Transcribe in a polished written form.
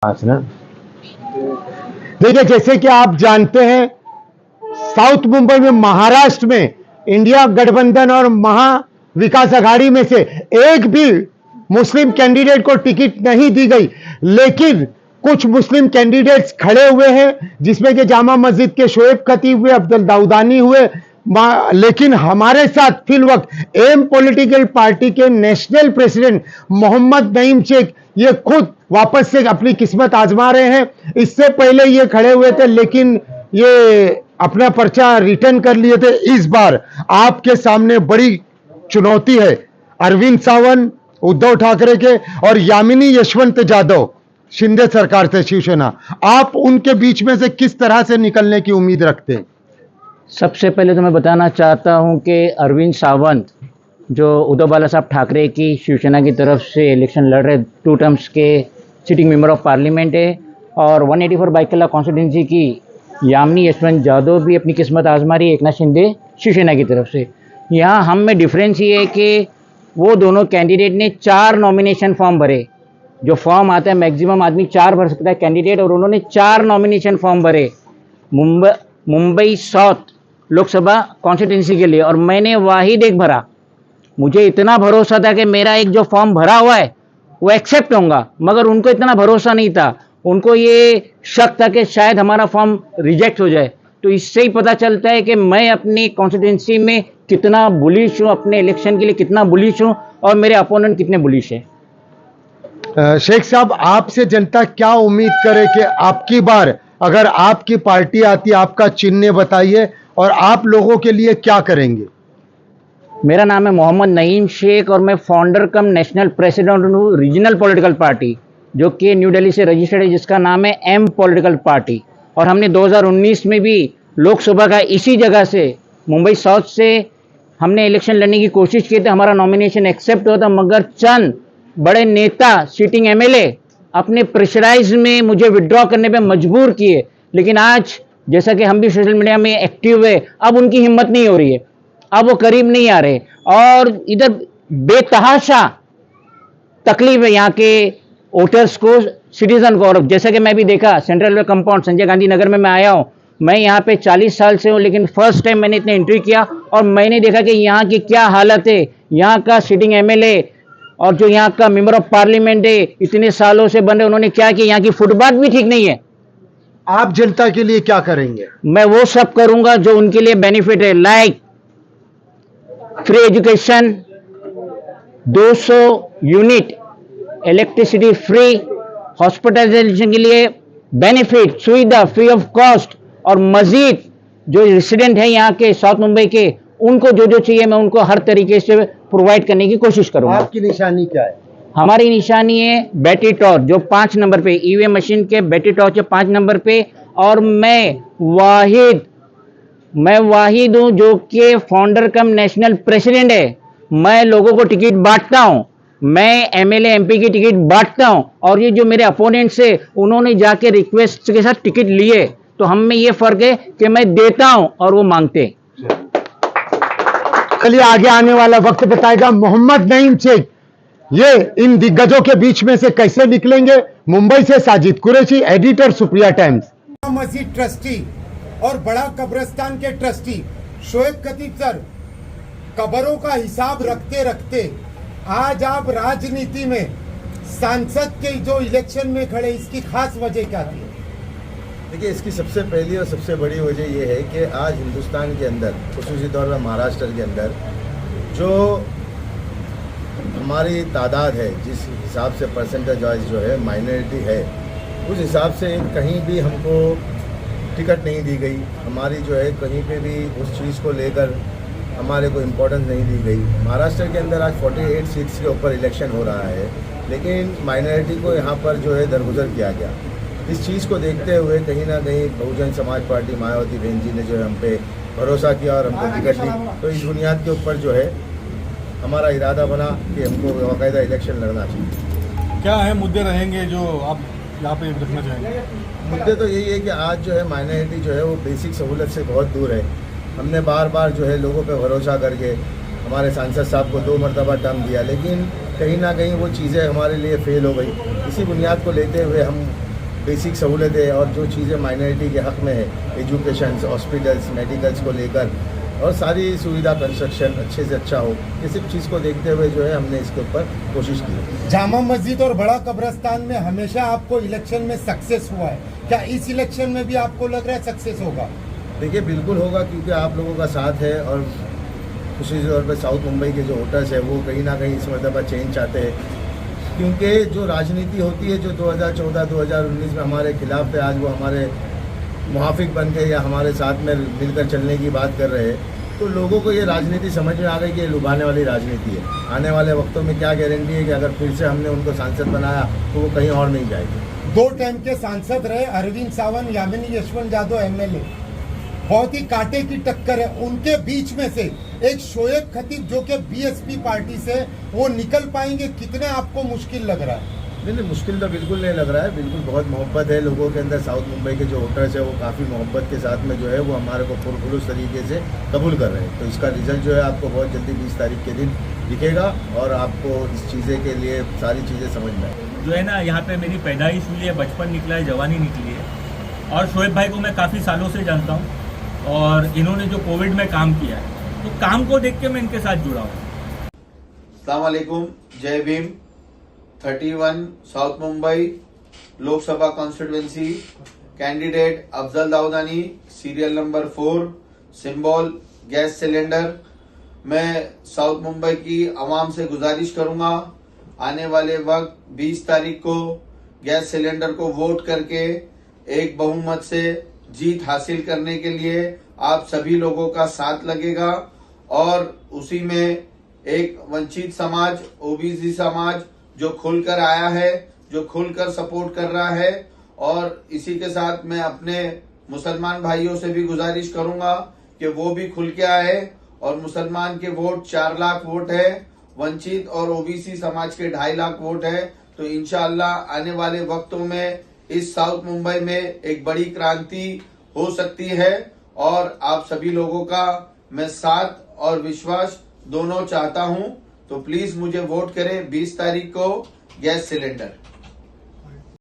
पास ना। देखिए, जैसे कि आप जानते हैं, साउथ मुंबई में, महाराष्ट्र में इंडिया गठबंधन और महा विकास अघाड़ी में से एक भी मुस्लिम कैंडिडेट को टिकट नहीं दी गई, लेकिन कुछ मुस्लिम कैंडिडेट्स खड़े हुए हैं, जिसमें कि जामा मस्जिद के शोएब खतीब हुए, अब्दुल दाऊदानी हुए। लेकिन हमारे साथ फिल वक्त एम पॉलिटिकल पार्टी के नेशनल प्रेसिडेंट मोहम्मद नईम शेख ये खुद वापस से अपनी किस्मत आजमा रहे हैं। इससे पहले ये खड़े हुए थे, लेकिन ये अपना पर्चा रिटर्न कर लिए थे। इस बार आपके सामने बड़ी चुनौती है, अरविंद सावंत उद्धव ठाकरे के और यामिनी यशवंत जाधव शिंदे सरकार से, शिवसेना, आप उनके बीच में से किस तरह से निकलने की उम्मीद रखते हैं? सबसे पहले तो मैं बताना चाहता हूं कि अरविंद सावंत जो उद्धव बाला साहब ठाकरे की शिवसेना की तरफ से इलेक्शन लड़ रहे 2 टर्म्स के सिटिंग मेंबर ऑफ पार्लियामेंट है, और 184 बाइकला कॉन्स्टिट्यूंसी की यामिनी यशवंत जाधव भी अपनी किस्मत आजमा रही है एकनाथ शिंदे शिवसेना की तरफ से। यहाँ हम में डिफरेंस ये है कि वो दोनों कैंडिडेट ने 4 नॉमिनेशन फॉर्म भरे। जो फॉर्म आता है मैक्सिमम आदमी 4 भर सकता है कैंडिडेट, और उन्होंने 4 नॉमिनेशन फॉर्म भरे मुंबई साउथ लोकसभा कॉन्स्टिट्यूंसी के लिए, और मैंने वाहिद एक भरा। मुझे इतना भरोसा था कि मेरा एक जो फॉर्म भरा हुआ है वो एक्सेप्ट होगा, मगर उनको इतना भरोसा नहीं था। उनको ये शक था कि शायद हमारा फॉर्म रिजेक्ट हो जाए। तो इससे ही पता चलता है कि मैं अपनी कॉन्स्टिट्यूंसी में कितना बुलिश हूँ, अपने इलेक्शन के लिए कितना बुलिश हूँ, और मेरे अपोनेंट कितने बुलिश है। शेख साहब, आपसे जनता क्या उम्मीद करे कि आपकी बार अगर आपकी पार्टी आती, आपका चिन्ह बताइए और आप लोगों के लिए क्या करेंगे? मेरा नाम है मोहम्मद नईम शेख और मैं फाउंडर कम नेशनल प्रेसिडेंट हूँ रीजनल पॉलिटिकल पार्टी, जो कि न्यू दिल्ली से रजिस्टर्ड है, जिसका नाम है एम पॉलिटिकल पार्टी। और हमने 2019 में भी लोकसभा का इसी जगह से, मुंबई साउथ से हमने इलेक्शन लड़ने की कोशिश की थी। हमारा नॉमिनेशन एक्सेप्ट हुआ था, मगर चंद बड़े नेता सिटिंग एमएलए अपने प्रेशराइज में मुझे विड्रॉ करने पे मजबूर किए। लेकिन आज जैसा कि हम भी सोशल मीडिया में एक्टिव है, अब उनकी हिम्मत नहीं हो रही है, अब वो करीब नहीं आ रहे, और इधर बेतहाशा तकलीफ है यहाँ के वोटर्स को, सिटीजन को। और जैसा कि मैं भी देखा, central railway compound Sanjay Gandhi Nagar में मैं आया हूँ। मैं यहाँ पे 40 साल से हूँ, लेकिन फर्स्ट टाइम मैंने इतने एंट्री किया और मैंने देखा कि यहाँ की क्या हालत है। यहाँ का सिटिंग एमएलए और जो यहाँ का मेंबर ऑफ पार्लियामेंट है, इतने सालों से बन रहे, उन्होंने क्या किया, यहाँ की फुटपाथ भी ठीक नहीं है। आप जनता के लिए क्या करेंगे? मैं वो सब करूंगा जो उनके लिए बेनिफिट है, like free education, 200 unit electricity free, hospitalization के लिए बेनिफिट, सुविधा फ्री ऑफ कॉस्ट, और मजीद जो रेसिडेंट है यहाँ के साउथ मुंबई के, उनको जो जो चाहिए मैं उनको हर तरीके से प्रोवाइड करने की कोशिश करूंगा। आपकी निशानी क्या है? हमारी निशानी है बैटरी टॉर्च, जो 5 नंबर पे, ईवीएम मशीन के बैटरी टॉर्च है 5 नंबर पे। और मैं वाहिद हूं जो कि फाउंडर कम नेशनल प्रेसिडेंट है। मैं लोगों को टिकट बांटता हूं, मैं एमएलए एमपी की टिकट बांटता हूं, और ये जो मेरे अपोनेंट्स है उन्होंने जाके रिक्वेस्ट के साथ टिकट लिए। तो हम में ये फर्क है कि मैं देता हूं और वो मांगते। चलिए, आगे आने वाला वक्त बताएगा। मोहम्मद नईम शेख ये इन दिग्गजों के बीच में से कैसे निकलेंगे? मुंबई से साजिद कुरैशी, एडिटर, सुप्रिया टाइम्स। मस्जिद ट्रस्टी और बड़ा कब्रिस्तान के ट्रस्टी शोएब खतीब सर, कब्रों का हिसाब रखते रखते आज आप राजनीति में सांसद के जो इलेक्शन में खड़े, इसकी खास वजह क्या थी? देखिए, इसकी सबसे पहली और सबसे बड़ी वजह यह है कि आज हिंदुस्तान के अंदर, खुसूसी तौर पर महाराष्ट्र के अंदर, जो हमारी तादाद है, जिस हिसाब से परसेंटेज वाइज जो है माइनॉरिटी है, उस हिसाब से कहीं भी हमको टिकट नहीं दी गई। हमारी जो है कहीं पे भी उस चीज़ को लेकर हमारे को इम्पोर्टेंस नहीं दी गई। महाराष्ट्र के अंदर आज 48 सीट्स के ऊपर इलेक्शन हो रहा है, लेकिन माइनॉरिटी को यहाँ पर जो है दरगुजर किया गया। इस चीज़ को देखते हुए कहीं ना कहीं बहुजन समाज पार्टी मायावती बहन जी ने जो है हम पे भरोसा किया और हमको टिकट दी। तो इस बुनियाद के ऊपर जो है हमारा इरादा बना कि हमको बाकायदा इलेक्शन लड़ना चाहिए। क्या है मुद्दे रहेंगे जो आप यहाँ पे रखना चाहेंगे? मुद्दे तो यही है कि आज जो है माइनॉरिटी जो है वो बेसिक सहूलत से बहुत दूर है। हमने बार बार जो है लोगों पे भरोसा करके हमारे सांसद साहब को 2 मरतबा टर्म दिया, लेकिन कहीं ना कहीं वो चीज़ें हमारे लिए फेल हो गई। इसी बुनियाद को लेते हुए हम बेसिक सहूलतें और जो चीज़ें माइनॉरिटी के हक़ में है, एजुकेशन, हॉस्पिटल्स, मेडिकल्स को लेकर और सारी सुविधा, कंस्ट्रक्शन अच्छे से अच्छा हो, ये सब चीज़ को देखते हुए जो है हमने इसके ऊपर कोशिश की है। जामा मस्जिद और बड़ा कब्रिस्तान में हमेशा आपको इलेक्शन में सक्सेस हुआ है, क्या इस इलेक्शन में भी आपको लग रहा है सक्सेस होगा? देखिए बिल्कुल होगा, क्योंकि आप लोगों का साथ है और खुशी तौर पर साउथ मुंबई के जो वोटर्स है वो कहीं ना कहीं इस मरतबा चेंज चाहते हैं, क्योंकि जो राजनीति होती है जो 2014-2019 में हमारे खिलाफ थे, आज वो हमारे मुहाफिक बन के या हमारे साथ में मिलकर चलने की बात कर रहे हैं, तो लोगों को ये राजनीति समझ में आ गई कि ये लुभाने वाली राजनीति है। आने वाले वक्तों में क्या गारंटी है कि अगर फिर से हमने उनको सांसद बनाया तो वो कहीं और नहीं जाएगी। 2 टाइम के सांसद रहे अरविंद सावंत, यामिनी यशवंत यादव एमएलए, बहुत ही कांटे की टक्कर है। उनके बीच में से एक शोएब खतीब जो कि बीएसपी पार्टी से, वो निकल पाएंगे? कितना आपको मुश्किल लग रहा है? नहीं, मुश्किल तो बिल्कुल नहीं लग रहा है, बिल्कुल बहुत मोहब्बत है लोगों के अंदर। साउथ मुंबई के जो वोटर्स है वो काफ़ी मोहब्बत के साथ में जो है वो हमारे को पुरखुलूस तरीके से कबूल कर रहे हैं। तो इसका रिजल्ट जो है आपको बहुत जल्दी 20 तारीख के दिन दिखेगा और आपको इस चीज़ें के लिए सारी चीज़ें समझ में आएगी। जो है ना, यहाँ पे मेरी पैदाइश हुई है, बचपन निकला है, जवानी निकली है, और शोएब भाई को मैं काफ़ी सालों से जानता हूँ और इन्होंने जो कोविड में काम किया है तो काम को देख के मैं इनके साथ जुड़ा हूँ। अस्सलाम वालेकुम, जय Bhim. 31 south Mumbai Lok Sabha constituency, candidate Afzal Daudani, serial number 4, symbol gas cylinder. मैं साउथ मुंबई की आवाम से गुजारिश करूंगा, आने वाले वक्त 20 तारीख को गैस सिलेंडर को वोट करके एक बहुमत से जीत हासिल करने के लिए आप सभी लोगों का साथ लगेगा और उसी में एक वंचित समाज, ओबीसी समाज जो खुलकर आया है, जो खुलकर सपोर्ट कर रहा है, और इसी के साथ मैं अपने मुसलमान भाइयों से भी गुजारिश करूंगा कि वो भी खुल के आए। और मुसलमान के वोट 4 लाख वोट है, वंचित और ओबीसी समाज के 2.5 लाख वोट है। तो इंशाअल्लाह आने वाले वक्तों में इस साउथ मुंबई में एक बड़ी क्रांति हो सकती है और आप सभी लोगों का मैं साथ और विश्वास दोनों चाहता हूं। तो प्लीज मुझे वोट करें 20 तारीख को गैस सिलेंडर।